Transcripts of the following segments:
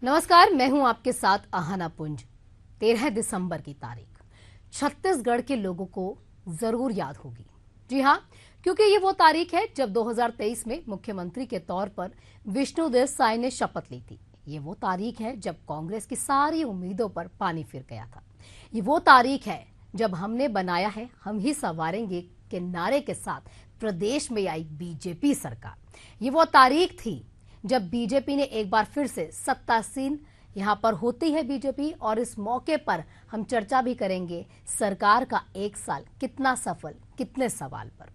नमस्कार, मैं हूं आपके साथ आहाना पुंज। 13 दिसंबर की तारीख छत्तीसगढ़ के लोगों को जरूर याद होगी। जी हां, क्योंकि ये वो तारीख है जब 2023 में मुख्यमंत्री के तौर पर विष्णुदेव साय ने शपथ ली थी। ये वो तारीख है जब कांग्रेस की सारी उम्मीदों पर पानी फिर गया था। ये वो तारीख है जब हमने बनाया है, हम ही संवारेंगे के नारे के साथ प्रदेश में आई बीजेपी सरकार। ये वो तारीख थी जब बीजेपी ने एक बार फिर से सत्तासीन यहां पर होती है बीजेपी, और इस मौके पर हम चर्चा भी करेंगे सरकार का एक साल कितना सफल, कितने सवाल पर।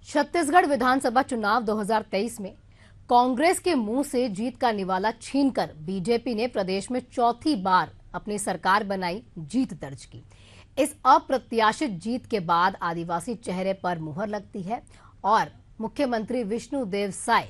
छत्तीसगढ़ विधानसभा चुनाव 2023 में कांग्रेस के मुंह से जीत का निवाला छीनकर बीजेपी ने प्रदेश में चौथी बार अपनी सरकार बनाई, जीत दर्ज की। इस अप्रत्याशित जीत के बाद आदिवासी चेहरे पर मुहर लगती है और मुख्यमंत्री विष्णुदेव साय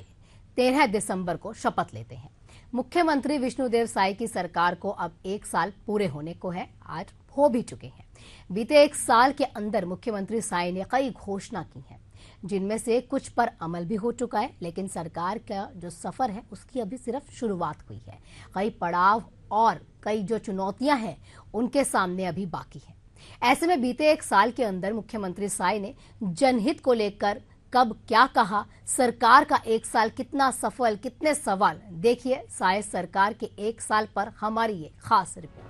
13 दिसंबर को शपथ लेते हैं। मुख्यमंत्री विष्णुदेव साय की सरकार को अब एक साल पूरे होने को है, आज हो भी चुके हैं। बीते एक साल के अंदर मुख्यमंत्री साय ने कई घोषणा की हैं, जिनमें से कुछ पर अमल भी हो चुका है, लेकिन सरकार का जो सफर है उसकी अभी सिर्फ शुरुआत हुई है। कई पड़ाव और कई जो चुनौतियां हैं उनके सामने अभी बाकी है। ऐसे में बीते एक साल के अंदर मुख्यमंत्री साय ने जनहित को लेकर कब क्या कहा, सरकार का एक साल कितना सफल, कितने सवाल, देखिए साय सरकार के एक साल पर हमारी ये खास रिपोर्ट।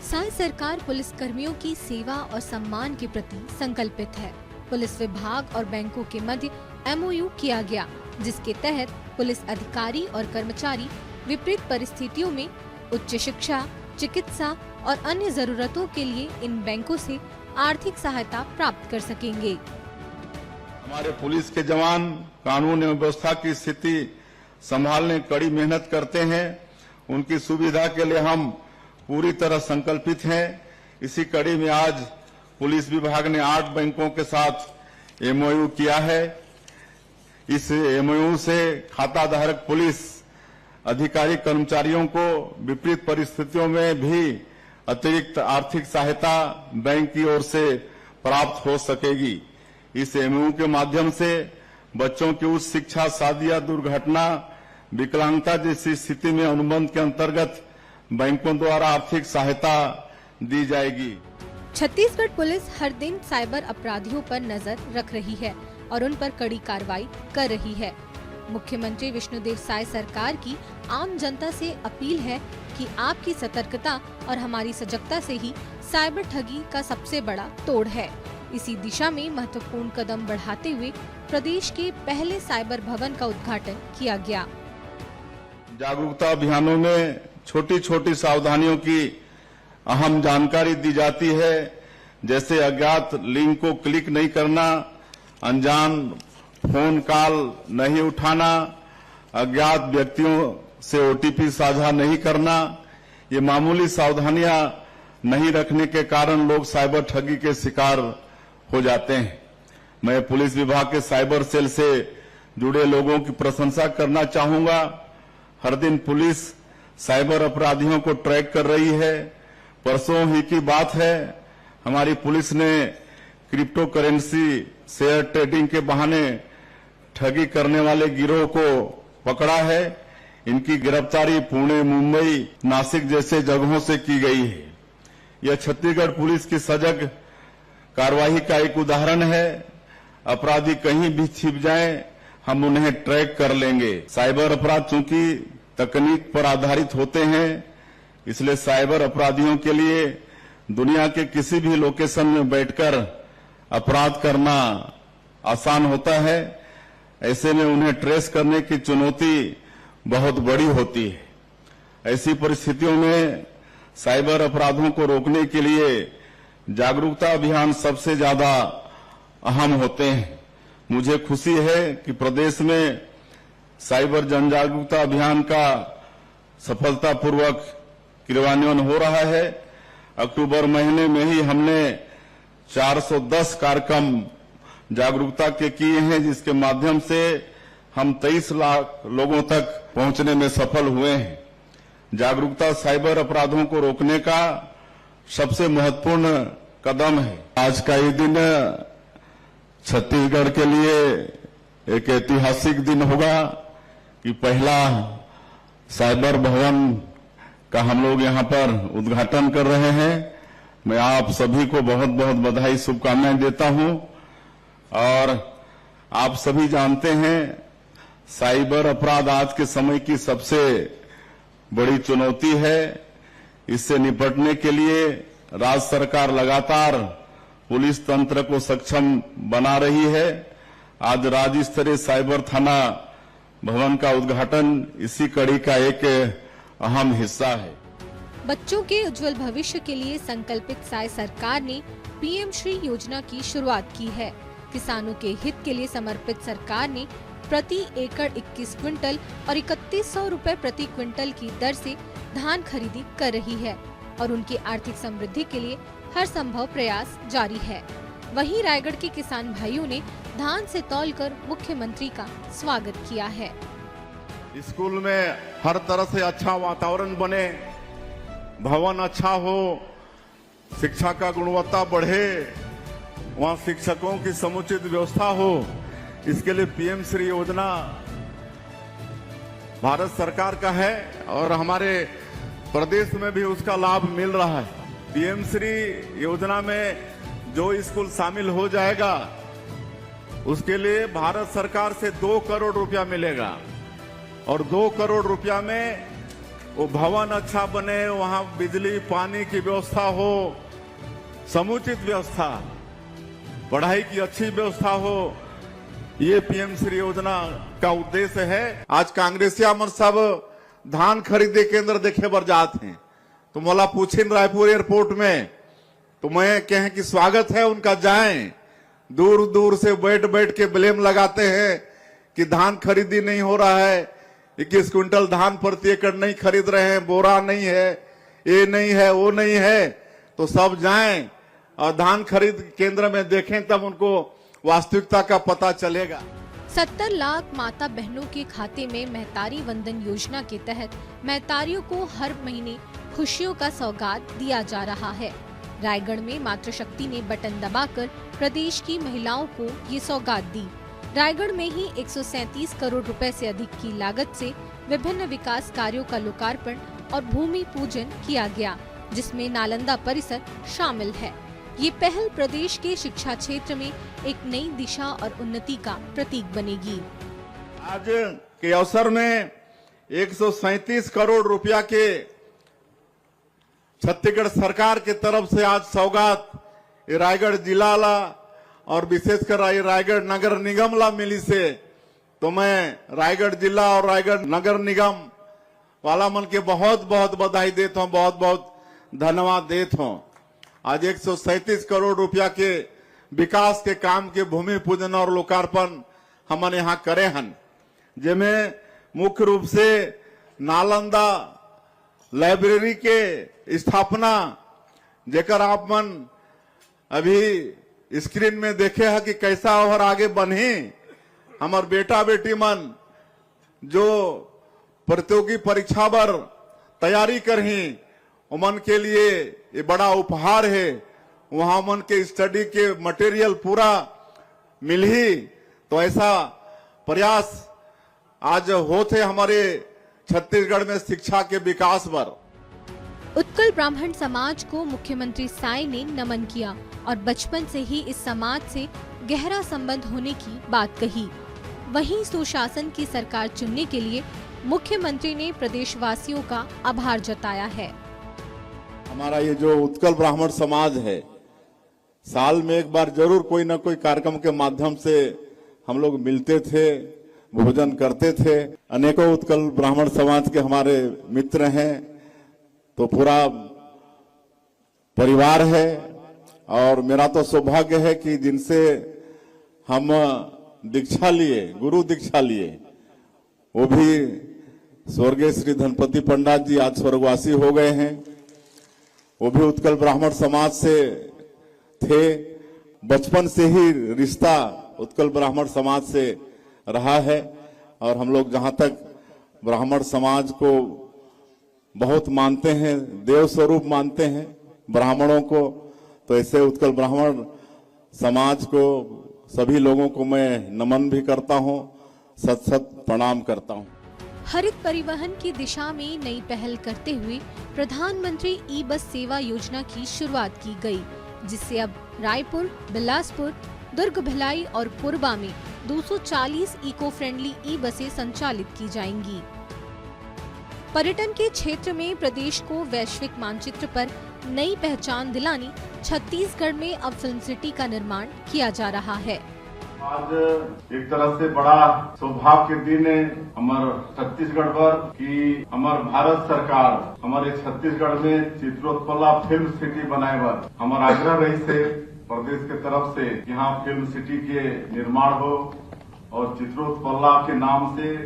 साय सरकार पुलिस कर्मियों की सेवा और सम्मान के प्रति संकल्पित है। पुलिस विभाग और बैंकों के मध्य MOU किया गया, जिसके तहत पुलिस अधिकारी और कर्मचारी विपरीत परिस्थितियों में उच्च शिक्षा, चिकित्सा और अन्य जरूरतों के लिए इन बैंकों से आर्थिक सहायता प्राप्त कर सकेंगे। हमारे पुलिस के जवान कानून एवं व्यवस्था की स्थिति संभालने कड़ी मेहनत करते हैं। उनकी सुविधा के लिए हम पूरी तरह संकल्पित हैं। इसी कड़ी में आज पुलिस विभाग ने 8 बैंकों के साथ MOU किया है। इस MOU से खाता धारक पुलिस अधिकारी कर्मचारियों को विपरीत परिस्थितियों में भी अतिरिक्त आर्थिक सहायता बैंक की ओर से प्राप्त हो सकेगी। इस MOU के माध्यम से बच्चों की उच्च शिक्षा, शादी या दुर्घटना, विकलांगता जैसी स्थिति में अनुबंध के अंतर्गत बैंकों द्वारा आर्थिक सहायता दी जाएगी। छत्तीसगढ़ पुलिस हर दिन साइबर अपराधियों पर नजर रख रही है और उन पर कड़ी कार्रवाई कर रही है। मुख्यमंत्री विष्णुदेव साय सरकार की आम जनता से अपील है कि आपकी सतर्कता और हमारी सजगता से ही साइबर ठगी का सबसे बड़ा तोड़ है। इसी दिशा में महत्वपूर्ण कदम बढ़ाते हुए प्रदेश के पहले साइबर भवन का उद्घाटन किया गया। जागरूकता अभियानों में छोटी छोटी सावधानियों की अहम जानकारी दी जाती है, जैसे अज्ञात लिंक को क्लिक नहीं करना, अनजान फोन कॉल नहीं उठाना, अज्ञात व्यक्तियों से OTP साझा नहीं करना। ये मामूली सावधानियां नहीं रखने के कारण लोग साइबर ठगी के शिकार हो जाते हैं। मैं पुलिस विभाग के साइबर सेल से जुड़े लोगों की प्रशंसा करना चाहूंगा। हर दिन पुलिस साइबर अपराधियों को ट्रैक कर रही है। परसों ही की बात है, हमारी पुलिस ने क्रिप्टो करेंसी शेयर ट्रेडिंग के बहाने ठगी करने वाले गिरोह को पकड़ा है। इनकी गिरफ्तारी पुणे, मुंबई, नासिक जैसे जगहों से की गई है। यह छत्तीसगढ़ पुलिस की सजग कार्रवाई का एक उदाहरण है। अपराधी कहीं भी छिप जाएं, हम उन्हें ट्रैक कर लेंगे। साइबर अपराध चूंकि तकनीक पर आधारित होते हैं, इसलिए साइबर अपराधियों के लिए दुनिया के किसी भी लोकेशन में बैठकर अपराध करना आसान होता है। ऐसे में उन्हें ट्रेस करने की चुनौती बहुत बड़ी होती है। ऐसी परिस्थितियों में साइबर अपराधों को रोकने के लिए जागरूकता अभियान सबसे ज्यादा अहम होते हैं। मुझे खुशी है कि प्रदेश में साइबर जन जागरूकता अभियान का सफलतापूर्वक क्रियान्वयन हो रहा है। अक्टूबर महीने में ही हमने 410 कार्यक्रम जागरूकता के किए हैं, जिसके माध्यम से हम 23 लाख लोगों तक पहुंचने में सफल हुए हैं। जागरूकता साइबर अपराधों को रोकने का सबसे महत्वपूर्ण कदम है। आज का ये दिन छत्तीसगढ़ के लिए एक ऐतिहासिक दिन होगा कि पहला साइबर भवन का हम लोग यहां पर उद्घाटन कर रहे हैं। मैं आप सभी को बहुत बहुत बधाई, शुभकामनाएं देता हूं। और आप सभी जानते हैं, साइबर अपराध आज के समय की सबसे बड़ी चुनौती है। इससे निपटने के लिए राज्य सरकार लगातार पुलिस तंत्र को सक्षम बना रही है। आज राज्य स्तरीय साइबर थाना भवन का उद्घाटन इसी कड़ी का एक अहम हिस्सा है। बच्चों के उज्जवल भविष्य के लिए संकल्पित साय सरकार ने पीएम श्री योजना की शुरुआत की है। किसानों के हित के लिए समर्पित सरकार ने प्रति एकड़ 21 क्विंटल और 3100 रुपए प्रति क्विंटल की दर से धान खरीदी कर रही है और उनकी आर्थिक समृद्धि के लिए हर संभव प्रयास जारी है। वहीं रायगढ़ के किसान भाइयों ने धान से तौलकर मुख्यमंत्री का स्वागत किया है। स्कूल में हर तरह से अच्छा वातावरण बने, भवन अच्छा हो, शिक्षा का गुणवत्ता बढ़े, वहाँ शिक्षकों की समुचित व्यवस्था हो, इसके लिए पीएम श्री योजना भारत सरकार का है और हमारे प्रदेश में भी उसका लाभ मिल रहा है। पीएम श्री योजना में जो स्कूल शामिल हो जाएगा उसके लिए भारत सरकार से 2 करोड़ रुपया मिलेगा और 2 करोड़ रुपया में वो भवन अच्छा बने, वहां बिजली पानी की व्यवस्था हो, समुचित व्यवस्था, पढ़ाई की अच्छी व्यवस्था हो, ये पीएम श्री योजना का उद्देश्य है। आज कांग्रेसिया मन सब धान खरीदे केंद्र देखे बर जात हैं, तो मोला पूछिन रायपुर एयरपोर्ट में, तो मैं कहें कि स्वागत है उनका, जाएं। दूर दूर से बैठ बैठ के ब्लेम लगाते हैं कि धान खरीदी नहीं हो रहा है, 21 क्विंटल धान प्रति एकड़ नहीं खरीद रहे हैं, बोरा नहीं है, ये नहीं है, वो नहीं है। तो सब जाएं और धान खरीद केंद्र में देखें, तब उनको वास्तविकता का पता चलेगा। 70 लाख माता बहनों के खाते में महतारी वंदन योजना के तहत महतारियों को हर महीने खुशियों का सौगात दिया जा रहा है। रायगढ़ में मातृशक्ति ने बटन दबाकर प्रदेश की महिलाओं को ये सौगात दी। रायगढ़ में ही 137 करोड़ रुपए से अधिक की लागत से विभिन्न विकास कार्यों का लोकार्पण और भूमि पूजन किया गया, जिसमें नालंदा परिसर शामिल है। ये पहल प्रदेश के शिक्षा क्षेत्र में एक नई दिशा और उन्नति का प्रतीक बनेगी। आज के अवसर में 137 करोड़ रुपया के छत्तीसगढ़ सरकार के तरफ से आज सौगात रायगढ़ जिला ला और विशेषकर रायगढ़ नगर निगम ला मिली से, तो मैं रायगढ़ जिला और रायगढ़ नगर निगम वाला मन के बहुत बहुत बधाई देता हूँ, बहुत बहुत धन्यवाद देता हूँ। आज 137 करोड़ रुपया के विकास के काम के भूमि पूजन और लोकार्पण हमने यहाँ करे हन, जिसमें मुख्य रूप से नालंदा लाइब्रेरी के स्थापना, जेकर आप मन अभी स्क्रीन में देखे है कि कैसा और आगे बनी। हमार बेटा बेटी मन जो प्रतियोगी परीक्षा बर तैयारी करही, उमन के लिए ये बड़ा उपहार है। वहां मन के स्टडी के मटेरियल पूरा मिलही, तो ऐसा प्रयास आज होते हमारे छत्तीसगढ़ में शिक्षा के विकास पर। उत्कल ब्राह्मण समाज को मुख्यमंत्री साय ने नमन किया और बचपन से ही इस समाज से गहरा संबंध होने की बात कही। वहीं सुशासन की सरकार चुनने के लिए मुख्यमंत्री ने प्रदेशवासियों का आभार जताया है। हमारा ये जो उत्कल ब्राह्मण समाज है, साल में एक बार जरूर कोई ना कोई कार्यक्रम के माध्यम से हम लोग मिलते थे, भोजन करते थे। अनेकों उत्कल ब्राह्मण समाज के हमारे मित्र हैं, तो पूरा परिवार है और मेरा तो सौभाग्य है कि जिनसे हम दीक्षा लिए, गुरु दीक्षा लिए, वो भी स्वर्गीय श्री धनपति पंडित जी आज स्वर्गवासी हो गए हैं। वो भी उत्कल ब्राह्मण समाज से थे। बचपन से ही रिश्ता उत्कल ब्राह्मण समाज से रहा है और हम लोग जहां तक ब्राह्मण समाज को बहुत मानते हैं, देव स्वरूप मानते हैं ब्राह्मणों को, तो ऐसे उत्कल ब्राह्मण समाज को, सभी लोगों को मैं नमन भी करता हूं, सत सत प्रणाम करता हूं। हरित परिवहन की दिशा में नई पहल करते हुए प्रधानमंत्री ई बस सेवा योजना की शुरुआत की गई, जिससे अब रायपुर, बिलासपुर, दुर्ग, भिलाई और कोरबा में 240 इको फ्रेंडली ई बसें संचालित की जाएंगी। पर्यटन के क्षेत्र में प्रदेश को वैश्विक मानचित्र पर नई पहचान दिलाने छत्तीसगढ़ में अब फिल्म सिटी का निर्माण किया जा रहा है। आज एक तरह से बड़ा सौभाग्य के दिन है हमारे छत्तीसगढ़ पर कि हमारे भारत सरकार हमारे छत्तीसगढ़ में चित्रोत्पला फिल्म सिटी बनाए बर हमारा आग्रह रही से प्रदेश के तरफ से यहाँ फिल्म सिटी के निर्माण हो और चित्रोत्पला के नाम से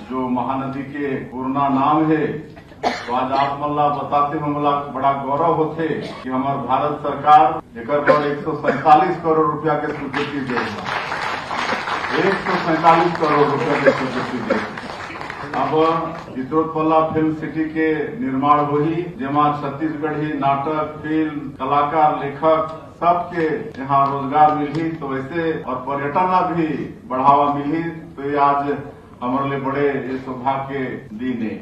जो महानदी के पूर्ण नाम है, तो आज आप मल्ला बताते हमला बड़ा गौरव होते कि हमारे भारत सरकार एक 147 करोड़ रुपया के स्वीकृति देगा, 147 करोड़ रुपया के स्वीकृति देगा। अब चित्रोत्पला फिल्म सिटी के निर्माण हुई, जेमा छत्तीसगढ़ी नाटक, फिल्म, कलाकार, लेखक सबके यहाँ रोजगार मिली, तो ऐसे और पर्यटन भी बढ़ावा मिली, तो ये आज हमारे लिए बड़े ये सौभाग्य दिन है।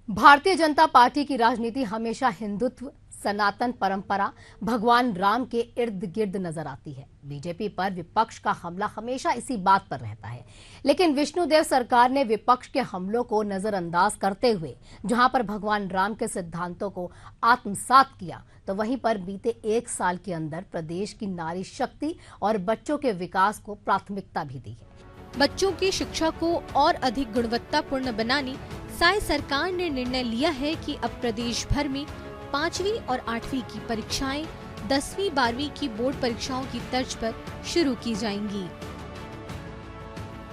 भारतीय जनता पार्टी की राजनीति हमेशा हिंदुत्व, सनातन परंपरा, भगवान राम के इर्द गिर्द नजर आती है। बीजेपी पर विपक्ष का हमला हमेशा इसी बात पर रहता है, लेकिन विष्णुदेव सरकार ने विपक्ष के हमलों को नजरअंदाज करते हुए जहां पर भगवान राम के सिद्धांतों को आत्मसात किया, तो वहीं पर बीते 1 साल के अंदर प्रदेश की नारी शक्ति और बच्चों के विकास को प्राथमिकता भी दी है। बच्चों की शिक्षा को और अधिक गुणवत्तापूर्ण बनाने साई सरकार ने निर्णय लिया है कि अब प्रदेश भर में 5वीं और 8वीं की परीक्षाएं 10वीं 12वीं की बोर्ड परीक्षाओं की तर्ज पर शुरू की जाएंगी।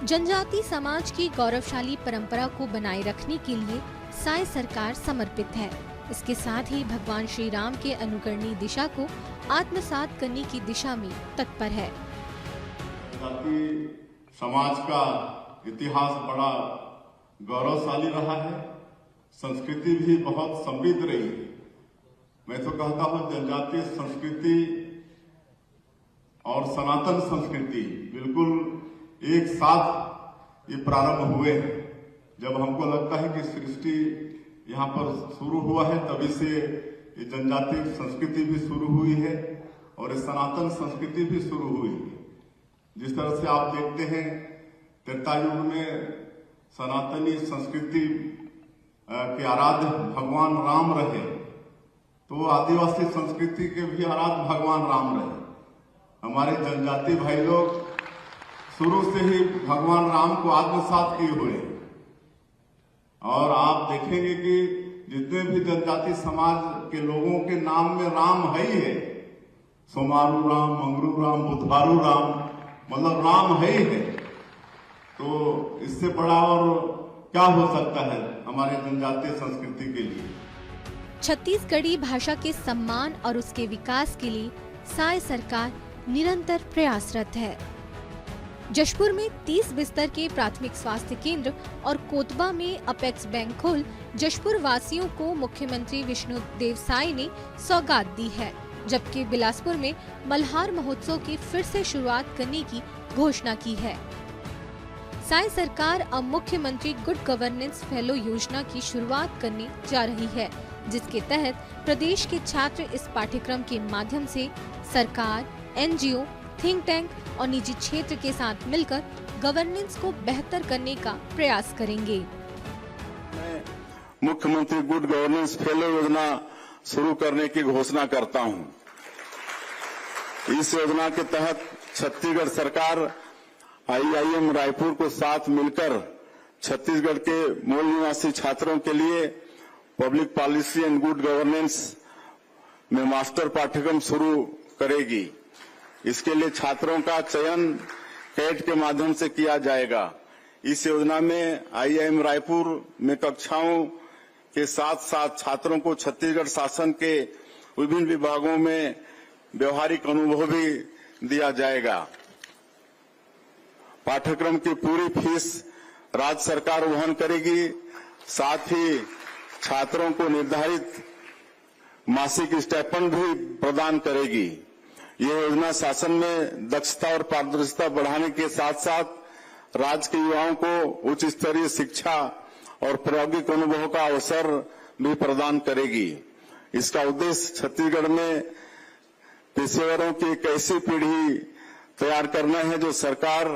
जनजाति समाज की गौरवशाली परंपरा को बनाए रखने के लिए साई सरकार समर्पित है। इसके साथ ही भगवान श्री राम के अनुकरणीय दिशा को आत्मसात करने की दिशा में तत्पर है। समाज का इतिहास बड़ा गौरवशाली रहा है, संस्कृति भी बहुत समृद्ध रही है। मैं तो कहता हूं जनजातीय संस्कृति और सनातन संस्कृति बिल्कुल एक साथ ये प्रारंभ हुए हैं। जब हमको लगता है कि सृष्टि यहाँ पर शुरू हुआ है, तभी से ये जनजातीय संस्कृति भी शुरू हुई है और ये सनातन संस्कृति भी शुरू हुई है। जिस तरह से आप देखते हैं त्रेता युग में सनातनी संस्कृति के आराध्य भगवान राम रहे, तो आदिवासी संस्कृति के भी आराध्य भगवान राम रहे। हमारे जनजाति भाई लोग शुरू से ही भगवान राम को आत्मसात किए हुए हैं और आप देखेंगे कि जितने भी जनजाति समाज के लोगों के नाम में राम है ही है, सोमारू राम, मंगरू राम, बुधवारू राम, मतलब राम है ही है। तो इससे बड़ा और क्या हो सकता है हमारे जनजातीय संस्कृति के लिए। छत्तीसगढ़ी भाषा के सम्मान और उसके विकास के लिए साई सरकार निरंतर प्रयासरत है। जशपुर में 30 बिस्तर के प्राथमिक स्वास्थ्य केंद्र और कोतबा में अपेक्स बैंक खोल जशपुर वासियों को मुख्यमंत्री विष्णुदेव साई ने सौगात दी है, जबकि बिलासपुर में मल्हार महोत्सव की फिर से शुरुआत करने की घोषणा की है। साई सरकार अब मुख्यमंत्री गुड गवर्नेंस फेलो योजना की शुरुआत करने जा रही है, जिसके तहत प्रदेश के छात्र इस पाठ्यक्रम के माध्यम से सरकार, एनजीओ, थिंक टैंक और निजी क्षेत्र के साथ मिलकर गवर्नेंस को बेहतर करने का प्रयास करेंगे। मैं मुख्यमंत्री गुड गवर्नेंस फेलो योजना शुरू करने की घोषणा करता हूं। इस योजना के तहत छत्तीसगढ़ सरकार आईआईएम रायपुर को साथ मिलकर छत्तीसगढ़ के मूल निवासी छात्रों के लिए public policy and good governance में मास्टर पाठ्यक्रम शुरू करेगी। इसके लिए छात्रों का चयन कैट के माध्यम से किया जाएगा। इस योजना में IIM रायपुर में कक्षाओं के साथ साथ छात्रों को छत्तीसगढ़ शासन के विभिन्न विभागों में व्यवहारिक अनुभव भी दिया जाएगा। पाठ्यक्रम की पूरी फीस राज्य सरकार वहन करेगी। साथ ही छात्रों को निर्धारित मासिक स्टाइपेंड भी प्रदान करेगी। यह योजना शासन में दक्षता और पारदर्शिता बढ़ाने के साथ साथ राज्य के युवाओं को उच्च स्तरीय शिक्षा और प्रायोगिक अनुभव का अवसर भी प्रदान करेगी। इसका उद्देश्य छत्तीसगढ़ में पेशेवरों की एक ऐसी पीढ़ी तैयार करना है जो सरकार,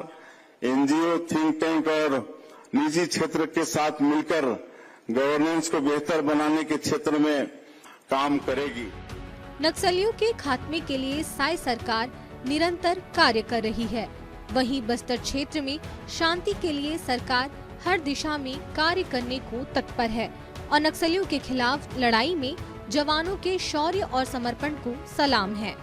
NGO, थिंक टैंक और निजी क्षेत्र के साथ मिलकर गवर्नेंस को बेहतर बनाने के क्षेत्र में काम करेगी। नक्सलियों के खात्मे के लिए साई सरकार निरंतर कार्य कर रही है। वहीं बस्तर क्षेत्र में शांति के लिए सरकार हर दिशा में कार्य करने को तत्पर है और नक्सलियों के खिलाफ लड़ाई में जवानों के शौर्य और समर्पण को सलाम है।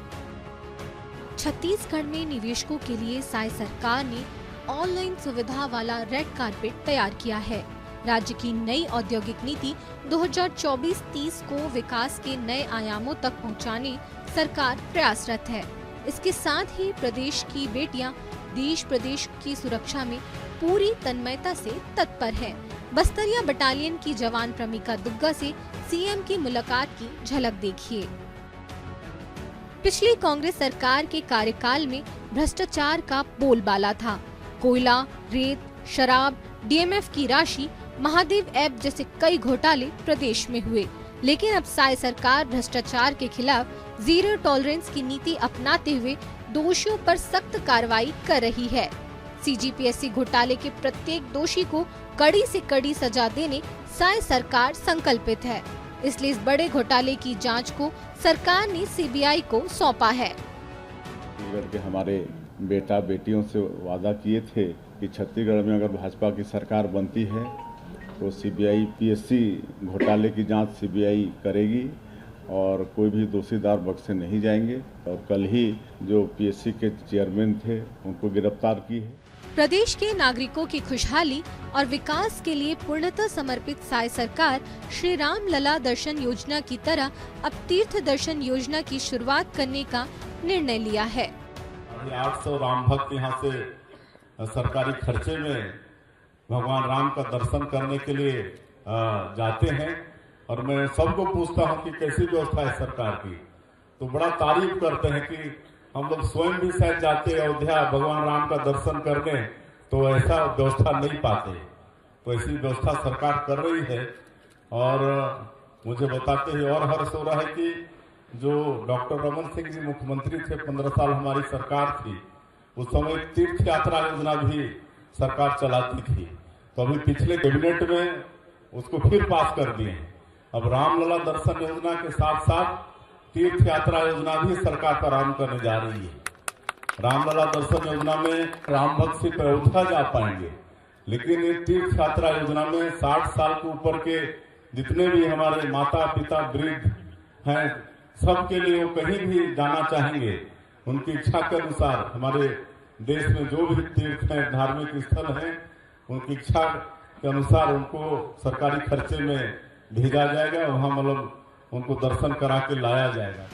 छत्तीसगढ़ में निवेशकों के लिए साई सरकार ने ऑनलाइन सुविधा वाला रेड कारपेट तैयार किया है। राज्य की नई औद्योगिक नीति 2024-30 को विकास के नए आयामों तक पहुंचाने सरकार प्रयासरत है। इसके साथ ही प्रदेश की बेटियां देश प्रदेश की सुरक्षा में पूरी तन्मयता से तत्पर है। बस्तरिया बटालियन की जवान प्रमिका दुग्गा से CM की मुलाकात की झलक देखिए। पिछली कांग्रेस सरकार के कार्यकाल में भ्रष्टाचार का बोलबाला था। कोयला, रेत, शराब, DMF की राशि, महादेव ऐप जैसे कई घोटाले प्रदेश में हुए। लेकिन अब साई सरकार भ्रष्टाचार के खिलाफ जीरो टॉलरेंस की नीति अपनाते हुए दोषियों पर सख्त कार्रवाई कर रही है। CGPSC घोटाले के प्रत्येक दोषी को कड़ी से कड़ी सजा देने साई सरकार संकल्पित है। इसलिए इस बड़े घोटाले की जांच को सरकार ने CBI को सौंपा है। छत्तीसगढ़ के हमारे बेटा बेटियों से वादा किए थे कि छत्तीसगढ़ में अगर भाजपा की सरकार बनती है तो CBI PSC घोटाले की जांच CBI करेगी और कोई भी दोषीदार बक्से नहीं जाएंगे। और कल ही जो PSC के चेयरमैन थे उनको गिरफ्तार की है। प्रदेश के नागरिकों की खुशहाली और विकास के लिए पूर्णतः समर्पित साई सरकार श्री राम लला दर्शन योजना की तरह अब तीर्थ दर्शन योजना की शुरुआत करने का निर्णय लिया है। 800 राम भक्त यहाँ से सरकारी खर्चे में भगवान राम का दर्शन करने के लिए जाते हैं और मैं सबको पूछता हूँ कि कैसी व्यवस्था है सरकार की, तो बड़ा तारीफ करते हैं कि हम लोग स्वयं भी शायद जाते अयोध्या भगवान राम का दर्शन करने तो ऐसा व्यवस्था नहीं पाते। तो ऐसी व्यवस्था सरकार कर रही है और मुझे बताते ही और हर्ष हो रहा है कि जो डॉक्टर रमन सिंह जी मुख्यमंत्री थे, 15 साल हमारी सरकार थी, उस समय तीर्थ यात्रा योजना भी सरकार चलाती थी। तो अभी पिछले कैबिनेट में उसको फिर पास कर दिए। अब रामलला दर्शन योजना के साथ साथ तीर्थ यात्रा योजना भी सरकार प्रारंभ करने जा रही है। रामलला दर्शन योजना में राम भक्त सिर्फ अयोध्या जा पाएंगे, लेकिन ये तीर्थ यात्रा योजना में 60 साल के ऊपर के जितने भी हमारे माता पिता वृद्ध हैं, सबके लिए वो कहीं भी जाना चाहेंगे, उनकी इच्छा के अनुसार हमारे देश में जो भी तीर्थ हैं, धार्मिक स्थल हैं, उनकी इच्छा के अनुसार उनको सरकारी खर्चे में भेजा जाएगा। वहाँ मतलब उनको दर्शन करा के लाया जाएगा।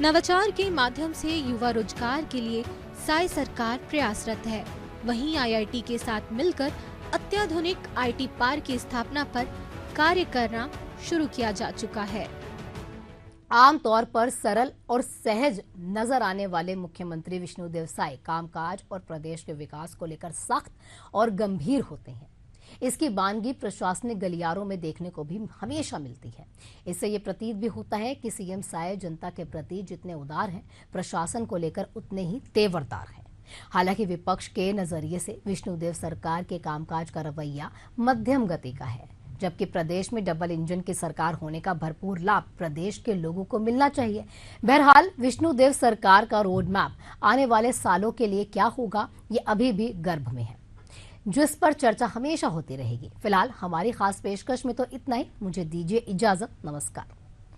नवाचार के माध्यम से युवा रोजगार के लिए साई सरकार प्रयासरत है। वहीं IIT के साथ मिलकर अत्याधुनिक IT पार्क की स्थापना पर कार्य करना शुरू किया जा चुका है। आमतौर पर सरल और सहज नजर आने वाले मुख्यमंत्री विष्णुदेव साय कामकाज और प्रदेश के विकास को लेकर सख्त और गंभीर होते हैं। इसकी बानगी प्रशासनिक गलियारों में देखने को भी हमेशा मिलती है। इससे ये प्रतीत भी होता है कि CM साय जनता के प्रति जितने उदार हैं, प्रशासन को लेकर उतने ही तेवरदार हैं। हालांकि विपक्ष के नजरिए से विष्णुदेव सरकार के कामकाज का रवैया मध्यम गति का है, जबकि प्रदेश में डबल इंजन की सरकार होने का भरपूर लाभ प्रदेश के लोगों को मिलना चाहिए। बहरहाल विष्णुदेव सरकार का रोड मैप आने वाले सालों के लिए क्या होगा, ये अभी भी गर्भ में है, जिस पर चर्चा हमेशा होती रहेगी। फिलहाल हमारी खास पेशकश में तो इतना ही। मुझे दीजिए इजाजत। नमस्कार।